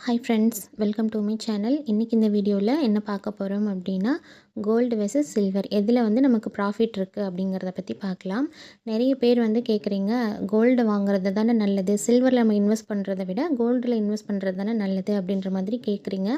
Hi friends, welcome to my channel. இன்றைக்கி இந்த வீடியோவில் என்ன பார்க்க போகிறோம் அப்படின்னா, கோல்டு வெர்சஸ் சில்வர் எதில் வந்து நமக்கு ப்ராஃபிட் இருக்குது அப்படிங்கிறத பற்றி பார்க்கலாம். நிறைய பேர் வந்து கேட்குறீங்க, கோல்டு வாங்குறது தானே நல்லது, சில்வரில் நம்ம இன்வெஸ்ட் பண்ணுறதை விட கோல்டில் இன்வெஸ்ட் பண்ணுறது தானே நல்லது அப்படின்ற மாதிரி கேட்குறீங்க.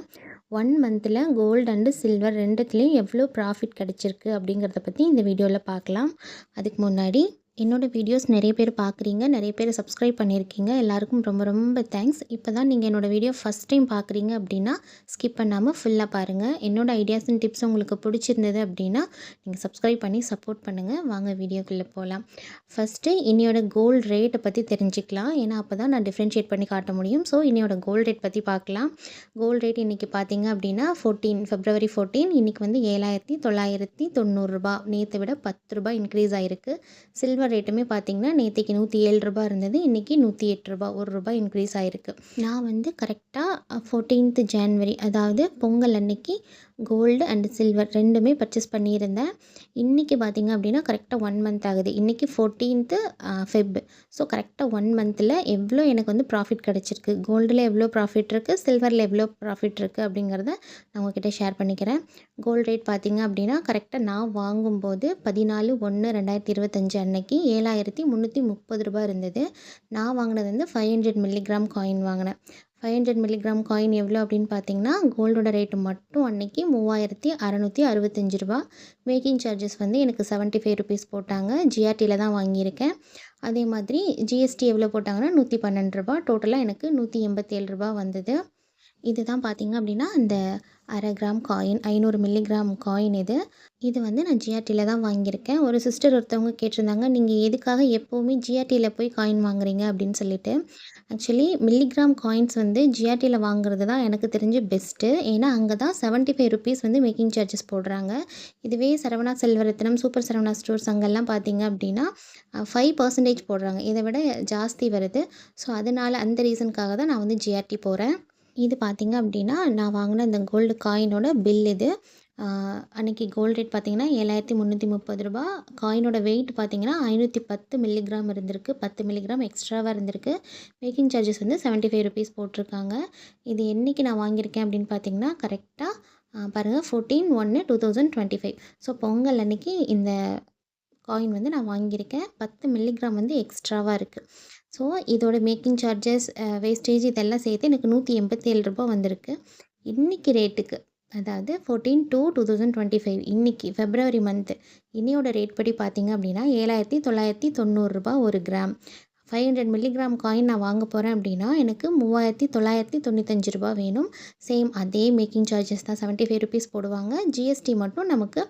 1 மந்தில் கோல்டு அண்டு சில்வர் ரெண்டுத்துலேயும் எவ்வளோ ப்ராஃபிட் கிடச்சிருக்கு அப்படிங்கிறத பற்றி இந்த வீடியோவில் பார்க்கலாம். அதுக்கு முன்னாடி என்னோடய வீடியோஸ் நிறைய பேர் பார்க்குறீங்க, நிறைய பேர் சப்ஸ்கிரைப் பண்ணியிருக்கீங்க. எல்லாருக்கும் ரொம்ப ரொம்ப தேங்க்ஸ். இப்போ தான் நீங்கள் என்னோடய வீடியோ ஃபஸ்ட் டைம் பார்க்குறீங்க அப்படின்னா ஸ்கிப் பண்ணாமல் ஃபுல்லாக பாருங்கள். என்னோடய ஐடியாஸ் அண்ட் டிப்ஸ் உங்களுக்கு பிடிச்சிருந்தது அப்படின்னா நீங்கள் சப்ஸ்கிரைப் பண்ணி சப்போர்ட் பண்ணுங்கள். வாங்க வீடியோக்குள்ளே போகலாம். ஃபஸ்ட்டு இன்னையோட கோல்டு ரேட்டை பற்றி தெரிஞ்சுக்கலாம். ஏன்னா அப்போ தான் நான் டிஃப்ரென்ஷியேட் பண்ணி காட்ட முடியும். ஸோ இன்னையோட கோல்டு ரேட் பற்றி பார்க்கலாம். கோல்டு ரேட் இன்றைக்கி பார்த்தீங்க அப்படின்னா February 14 இன்றைக்கி வந்து 7,990 ரூபா. நேற்றை விட 10 ரூபாய் இன்க்ரீஸ் ஆகிருக்கு. சில்வர் ரேட்டுமே பார்த்தீங்கன்னா நேற்றுக்கு 107 ரூபா இருந்தது, இன்றைக்கி 108 ரூபா, 1 ரூபாய் இன்க்ரீஸ் ஆகிருக்கு. நான் வந்து கரெக்டாக 14th January அதாவது பொங்கல் அன்னைக்கு கோல்டு அண்ட் சில்வர் ரெண்டுமே பர்ச்சேஸ் பண்ணியிருந்தேன். இன்றைக்கி பார்த்திங்க அப்படின்னா கரெக்டாக 1 மந்த் ஆகுது. இன்றைக்கி 14th Feb. ஸோ கரெக்டாக 1 மந்தில் எவ்வளோ எனக்கு வந்து ப்ராஃபிட் கிடச்சிருக்கு, கோல்டில் எவ்வளோ ப்ராஃபிட் இருக்குது, சில்வரில் எவ்வளோ ப்ராஃபிட் இருக்குது அப்படிங்கிறத நான் உங்ககிட்ட ஷேர் பண்ணிக்கிறேன். கோல்டு ரேட் பார்த்திங்க அப்படின்னா கரெக்டாக நான் வாங்கும்போது 14/1/2025 அன்னைக்கு 7,330 ரூபா இருந்தது. நான் வாங்கினது வந்து 500 மில்லிகிராம் காயின் வாங்கினேன். 500 மில்லிகிராம் காயின் எவ்வளோ அப்படின்னு பார்த்தீங்கன்னா, கோல்டோட ரேட்டு மட்டும் அன்றைக்கி 3,665 ரூபா. மேக்கிங் சார்ஜஸ் வந்து எனக்கு 75 ருபீஸ் போட்டாங்க. ஜிஆர்டியில் தான் வாங்கியிருக்கேன். அதே மாதிரி ஜிஎஸ்டி எவ்வளோ போட்டாங்கன்னா 112 ரூபா. டோட்டலாக எனக்கு 187 ரூபா வந்தது. இதுதான் பார்த்திங்க அப்படின்னா அந்த 1/2 கிராம் காயின், 500 மில்லிகிராம் காயின் இது வந்து நான் ஜிஆர்டியில் தான் வாங்கியிருக்கேன். ஒரு சிஸ்டர் ஒருத்தவங்க கேட்டிருந்தாங்க, நீங்கள் எதுக்காக எப்போவுமே ஜிஆர்டியில் போய் காயின் வாங்குறீங்க அப்படின்னு சொல்லிட்டு. ஆக்சுவலி மில்லிகிராம் காயின்ஸ் வந்து ஜிஆர்டியில் வாங்குறது தான் எனக்கு தெரிஞ்சு பெஸ்ட்டு. ஏன்னா அங்கே தான் 75 ருபீஸ் வந்து மேக்கிங் சார்ஜஸ் போடுறாங்க. இதுவே சரவணா செல்வரத்னம், சூப்பர் சரவணா ஸ்டோர்ஸ் அங்கெல்லாம் பார்த்தீங்க அப்படின்னா 5% போடுறாங்க. இதை விட ஜாஸ்தி வருது. ஸோ அதனால் அந்த ரீசனுக்காக தான் நான் வந்து ஜிஆர்டி போகிறேன். இது பார்த்திங்க அப்படின்னா நான் வாங்கின இந்த கோல்டு காயினோட பில் இது. அன்றைக்கி கோல்டு ரேட் பார்த்திங்கன்னா 7,330 ரூபா. காயினோட வெயிட் பார்த்திங்கன்னா 510 மில்லிகிராம் இருந்திருக்கு. 10 மில்லிகிராம் எக்ஸ்ட்ராவாக இருந்திருக்கு. மேக்கிங் சார்ஜஸ் வந்து 75 ருபீஸ் போட்டிருக்காங்க. இது என்றைக்கு நான் வாங்கியிருக்கேன் அப்படின்னு பார்த்திங்கன்னா கரெக்டாக பாருங்கள் 14/1/2025. ஸோ பொங்கல் அன்னைக்கு இந்த காயின் வந்து நான் வாங்கியிருக்கேன். 10 மில்லிகிராம் வந்து எக்ஸ்ட்ராவாக இருக்குது. ஸோ இதோட மேக்கிங் சார்ஜஸ், வேஸ்டேஜ் இதெல்லாம் சேர்த்து எனக்கு 187 ரூபா வந்திருக்கு. இன்றைக்கி ரேட்டுக்கு, அதாவது 14/2/2025 இன்றைக்கி February மந்த்து இன்னையோட ரேட் படி பார்த்திங்க அப்படின்னா 7,990 ரூபா 1 கிராம். 500 மில்லிகிராம் காயின் நான் வாங்க போகிறேன் அப்படின்னா எனக்கு 3,995 ரூபா வேணும். சேம் அதே மேக்கிங் சார்ஜஸ் தான், 75 ருபீஸ் போடுவாங்க. ஜிஎஸ்டி மட்டும் நமக்கு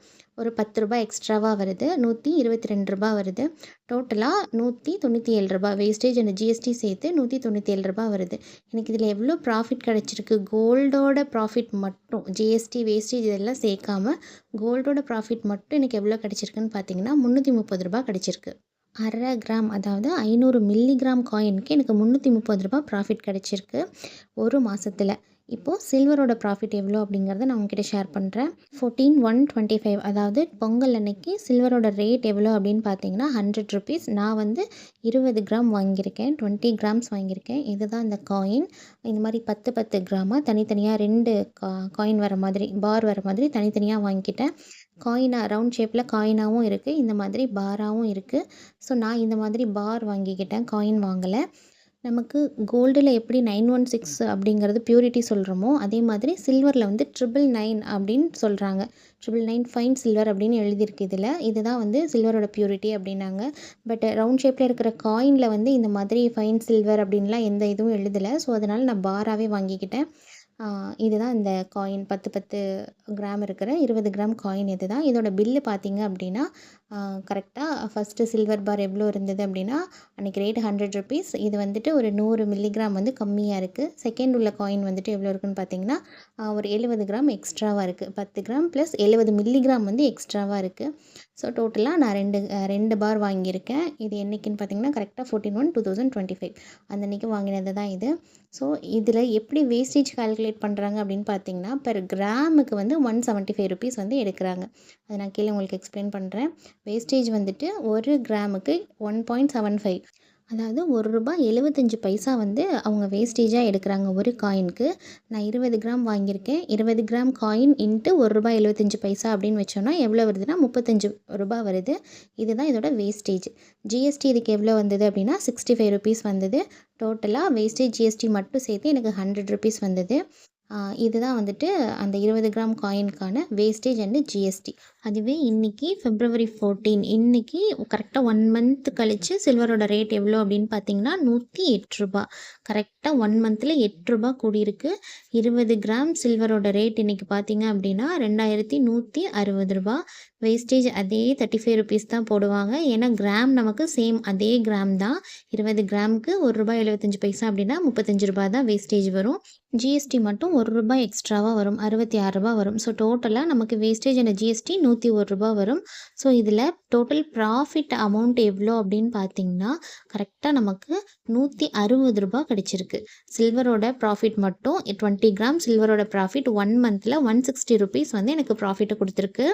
ஒரு 10 ரூபாய் எக்ஸ்ட்ராவாக வருது, 122 ரூபா வருது. டோட்டலாக 197 ரூபா, வேஸ்டேஜ் அண்ட் ஜிஎஸ்டி சேர்த்து 197 ரூபா வருது. எனக்கு இதில் எவ்வளோ ப்ராஃபிட் கிடச்சிருக்கு, கோல்டோட ப்ராஃபிட் மட்டும், ஜிஎஸ்டி வேஸ்டேஜ் இதெல்லாம் சேர்க்காம கோல்டோட ப்ராஃபிட் மட்டும் எனக்கு எவ்வளோ கிடச்சிருக்குன்னு பார்த்தீங்கன்னா 330 ரூபா கிடச்சிருக்கு. 1/2 கிராம் அதாவது 500 மில்லிகிராம் காயினுக்கு எனக்கு 330 ரூபா ப்ராஃபிட் கிடச்சிருக்கு ஒரு மாதத்தில். இப்போது சில்வரோட ப்ராஃபிட் எவ்வளோ அப்படிங்கிறத நான் உங்ககிட்ட ஷேர் பண்ணுறேன். 14/1/25 அதாவது பொங்கல் அன்னைக்கு சில்வரோட ரேட் எவ்வளோ அப்படின்னு பார்த்தீங்கன்னா 100 ருபீஸ். நான் வந்து 20 கிராம் வாங்கியிருக்கேன், 20 கிராம்ஸ் வாங்கியிருக்கேன். இதுதான் இந்த காயின். இந்த மாதிரி 10 கிராமாக தனித்தனியாக 2 காயின் வர மாதிரி, பார் வர மாதிரி தனித்தனியாக வாங்கிக்கிட்டேன். காயினாக ரவுண்ட் ஷேப்பில் காயினாகவும் இருக்குது, இந்த மாதிரி பாராகவும் இருக்குது. ஸோ நான் இந்த மாதிரி பார் வாங்கிக்கிட்டேன், காயின் வாங்கலை. நமக்கு கோல்டில் எப்படி 916 அப்படிங்கிறது பியூரிட்டி சொல்கிறோமோ அதே மாதிரி சில்வரில் வந்து 999 அப்படின்னு சொல்கிறாங்க. 999 ஃபைன் சில்வர் அப்படின்னு எழுதியிருக்கு இதில். இதுதான் வந்து சில்வரோட பியூரிட்டி அப்படின்னாங்க. பட் ரவுண்ட் ஷேப்பில் இருக்கிற காயினில் வந்து இந்த மாதிரி ஃபைன் சில்வர் அப்படின்லாம் எந்த இதுவும் எழுதலை. ஸோ அதனால் நான் பாராகவே வாங்கிக்கிட்டேன். இதுதான் இந்த காயின் 10 கிராம் இருக்கிற 20 கிராம் காயின் இது தான். இதோட பில்லு பார்த்திங்க அப்படின்னா கரெக்டாக ஃபஸ்ட்டு சில்வர் பார் எவ்வளோ இருந்தது அப்படின்னா அன்றைக்கி ரேட் 100 ருபீஸ். இது வந்துட்டு ஒரு 100 மில்லிகிராம் வந்து கம்மியாக இருக்குது. செகண்ட் உள்ள காயின் வந்துட்டு எவ்வளோ இருக்குதுன்னு பார்த்தீங்கன்னா ஒரு 70 கிராம் எக்ஸ்ட்ராவாக இருக்குது. 10 கிராம் ப்ளஸ் 70 மில்லிகிராம் வந்து எக்ஸ்ட்ராவாக இருக்குது. ஸோ டோட்டலாக நான் ரெண்டு பார் வாங்கியிருக்கேன். இது என்றைக்குன்னு பார்த்தீங்கன்னா கரெக்டாக 14/1/2025 அந்த அன்றைக்கி வாங்கினது தான் இது. ஸோ இதில் எப்படி வேஸ்டேஜ் கால்குலேட் பண்ணுறாங்க அப்படின்னு பார்த்தீங்கன்னா பெர் கிராமுக்கு வந்து 175 ருபீஸ் வந்து எடுக்கிறாங்க. அதை நான் கீழே உங்களுக்கு எக்ஸ்பிளைன் பண்ணுறேன். வேஸ்டேஜ் வந்துட்டு 1 கிராமுக்கு 1.75. அதாவது ரூ. 1.75 வந்து அவங்க வேஸ்டேஜா எடுக்குறாங்க ஒரு காயினுக்கு. நான் 20 கிராம் வாங்கியிருக்கேன். 20 கிராம் காயின் இன்ட்டு ரூ. 1.75 அப்படின்னு வச்சோம்னா எவ்வளோ வருதுன்னா ரூ. 35 வருது. இதுதான் இதோட வேஸ்டேஜ். ஜிஎஸ்டி இதுக்கு எவ்வளோ வந்தது அப்படின்னா ₹65 வந்தது. டோட்டலாக வேஸ்டேஜ் ஜிஎஸ்டி மட்டும் சேர்த்து எனக்கு ₹100 வந்தது. இதுதான் வந்துட்டு அந்த 20 கிராம் காயினுக்கான வேஸ்டேஜ் அண்டு ஜிஎஸ்டி. அதுவே இன்றைக்கி February 14 இன்றைக்கி கரெக்டாக 1 மந்த் கழித்து சில்வரோட ரேட் எவ்வளோ அப்படின்னு பார்த்தீங்கன்னா ₹108. கரெக்டாக 1 மந்தில் ₹8 கூடியிருக்கு. 20 கிராம் சில்வரோட ரேட் இன்றைக்கி பார்த்தீங்க அப்படின்னா ₹2160. வேஸ்டேஜ் அதே ₹35 தான் போடுவாங்க. ஏன்னா கிராம் நமக்கு சேம் அதே கிராம் தான். 20 கிராமுக்கு ₹1.75 அப்படின்னா ₹35 தான் வேஸ்டேஜ் வரும். ஜிஎஸ்டி மட்டும் ₹1 எக்ஸ்ட்ராவாக வரும். ₹66 வரும். ஸோ டோட்டலாக நமக்கு வேஸ்டேஜ் அண்ட் ஜிஎஸ்டி ₹101 வரும். ஸோ இதில் டோட்டல் ப்ராஃபிட் அமௌண்ட் எவ்வளோ அப்படின்னு பார்த்தீங்கன்னா கரெக்டாக நமக்கு ₹160 கிடச்சிருக்கு. சில்வரோட ப்ராஃபிட் மட்டும் 20 கிராம் சில்வரோட ப்ராஃபிட் 1 மந்தில் ₹160 வந்து எனக்கு ப்ராஃபிட்டை கொடுத்துருக்கு.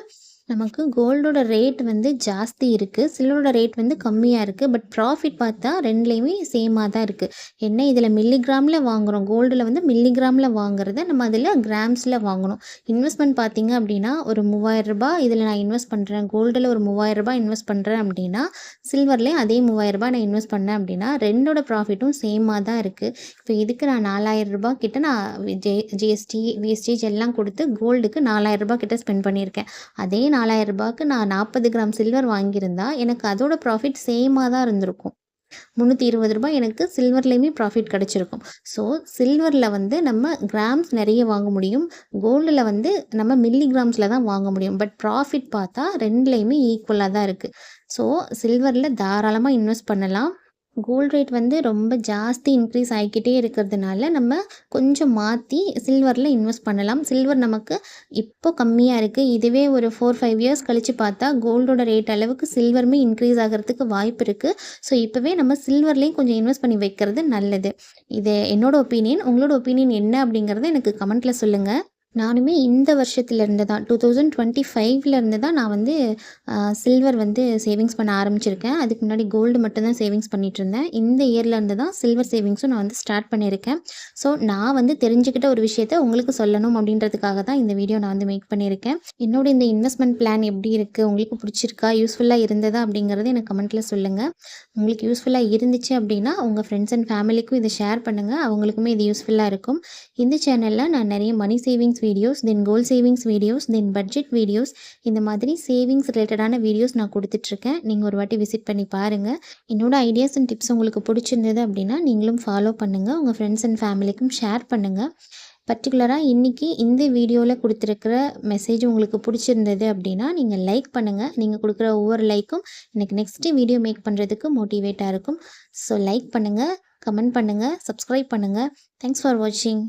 நமக்கு கோல்டோட ரேட் வந்து ஜாஸ்தி இருக்குது, சில்வரோட ரேட் வந்து கம்மியாக இருக்குது. பட் ப்ராஃபிட் பார்த்தா ரெண்டுலேயுமே சேமாக தான் இருக்குது. என்ன இதில் மில்லிகிராமில் வாங்குகிறோம், கோல்டில் வந்து மில்லிகிராமில் வாங்குறத நம்ம அதில் கிராம்ஸில் வாங்கணும். இன்வெஸ்ட்மெண்ட் பார்த்திங்க அப்படின்னா ஒரு ₹3000 இதில் நான் இன்வெஸ்ட் பண்ணுறேன், கோல்டில் ஒரு ₹3000 இன்வெஸ்ட் பண்ணுறேன் அப்படின்னா சில்வர்லேயும் அதே ₹3000 நான் இன்வெஸ்ட் பண்ணேன் அப்படின்னா ரெண்டோட ப்ராஃபிட்டும் சேமாக தான் இருக்குது. இப்போ இதுக்கு நான் ₹4000 கிட்ட நான் ஜிஎஸ்டி வேஸ்டேஜ் எல்லாம் கொடுத்து கோல்டுக்கு ₹4000 கிட்ட ஸ்பெண்ட் பண்ணியிருக்கேன். அதே ₹4000க்கு நான் 40 கிராம் சில்வர் வாங்கியிருந்தா எனக்கு அதோட ப்ராஃபிட் சேமாக தான் இருந்திருக்கும். ₹320 எனக்கு சில்வர்லேயுமே ப்ராஃபிட் கிடச்சிருக்கும். ஸோ சில்வரில் வந்து நம்ம கிராம்ஸ் நிறைய வாங்க முடியும், கோல்டில் வந்து நம்ம மில்லிகிராம்ஸில் தான் வாங்க முடியும். பட் ப்ராஃபிட் பார்த்தா ரெண்டுலேயுமே ஈக்குவலாக தான் இருக்குது. ஸோ சில்வரில் தாராளமாக இன்வெஸ்ட் பண்ணலாம். கோல்ட் ரேட் வந்து ரொம்ப ஜாஸ்தி இன்க்ரீஸ் ஆகிக்கிட்டே இருக்கிறதுனால நம்ம கொஞ்சம் மாற்றி சில்வரில் இன்வெஸ்ட் பண்ணலாம். சில்வர் நமக்கு இப்போ கம்மியாக இருக்குது. இதுவே ஒரு 4-5 இயர்ஸ் கழித்து பார்த்தா கோல்டோட ரேட் அளவுக்கு சில்வருமே இன்க்ரீஸ் ஆகிறதுக்கு வாய்ப்பு இருக்குது. ஸோ இப்போவே நம்ம சில்வர்லேயும் கொஞ்சம் இன்வெஸ்ட் பண்ணி வைக்கிறது நல்லது. இது என்னோடய ஒப்பீனியன். உங்களோட ஒப்பீனியன் என்ன அப்படிங்கிறத எனக்கு கமெண்ட்டில் சொல்லுங்கள். நானுமே இந்த வருஷத்துலேருந்து தான் 2025லேருந்து தான் நான் வந்து சில்வர் வந்து சேவிங்ஸ் பண்ண ஆரம்பிச்சிருக்கேன். அதுக்கு முன்னாடி கோல்டு மட்டும்தான் சேவிங்ஸ் பண்ணிகிட்ருந்தேன். இந்த இயர்லேருந்து தான் சில்வர் சேவிங்ஸும் நான் வந்து ஸ்டார்ட் பண்ணியிருக்கேன். ஸோ நான் வந்து தெரிஞ்சுக்கிட்ட ஒரு விஷயத்த உங்களுக்கு சொல்லணும் அப்படின்றதுக்காக தான் இந்த வீடியோ நான் வந்து மேக் பண்ணியிருக்கேன். என்னோட இந்த இன்வெஸ்ட்மெண்ட் பிளான் எப்படி இருக்குது, உங்களுக்கு பிடிச்சிருக்கா, யூஸ்ஃபுல்லாக இருந்ததா அப்படிங்கிறத எனக்கு கமெண்ட்டில் சொல்லுங்கள். உங்களுக்கு யூஸ்ஃபுல்லாக இருந்துச்சு அப்படின்னா உங்கள் ஃப்ரெண்ட்ஸ் அண்ட் ஃபேமிலிக்கும் இதை ஷேர் பண்ணுங்கள். அவங்களுக்குமே இது யூஸ்ஃபுல்லாக இருக்கும். இந்த சேனலில் நான் நிறைய money savings videos, then goal savings videos, then budget videos, இந்த மாதிரி சேவிங்ஸ் ரிலேட்டடான வீடியோஸ் நான் கொடுத்துட்ருக்கேன். நீங்கள் ஒரு வாட்டி விசிட் பண்ணி பாருங்கள். என்னோட ஐடியாஸ் அண்ட் டிப்ஸ் உங்களுக்கு பிடிச்சிருந்தது அப்படின்னா நீங்களும் ஃபாலோ பண்ணுங்கள். உங்கள் ஃப்ரெண்ட்ஸ் அண்ட் ஃபேமிலிக்கும் ஷேர் பண்ணுங்கள். பர்டிகுலராக இன்றைக்கி இந்த வீடியோவில் கொடுத்துருக்கிற மெசேஜ் உங்களுக்கு பிடிச்சிருந்தது அப்படின்னா நீங்கள் லைக் பண்ணுங்கள். நீங்கள் கொடுக்குற ஒவ்வொரு லைக்கும் எனக்கு நெக்ஸ்ட்டு வீடியோ மேக் பண்ணுறதுக்கு மோட்டிவேட்டாக இருக்கும். ஸோ லைக் பண்ணுங்கள், கமெண்ட் பண்ணுங்கள், சப்ஸ்கிரைப் பண்ணுங்கள். தேங்க்ஸ் ஃபார் வாட்சிங்.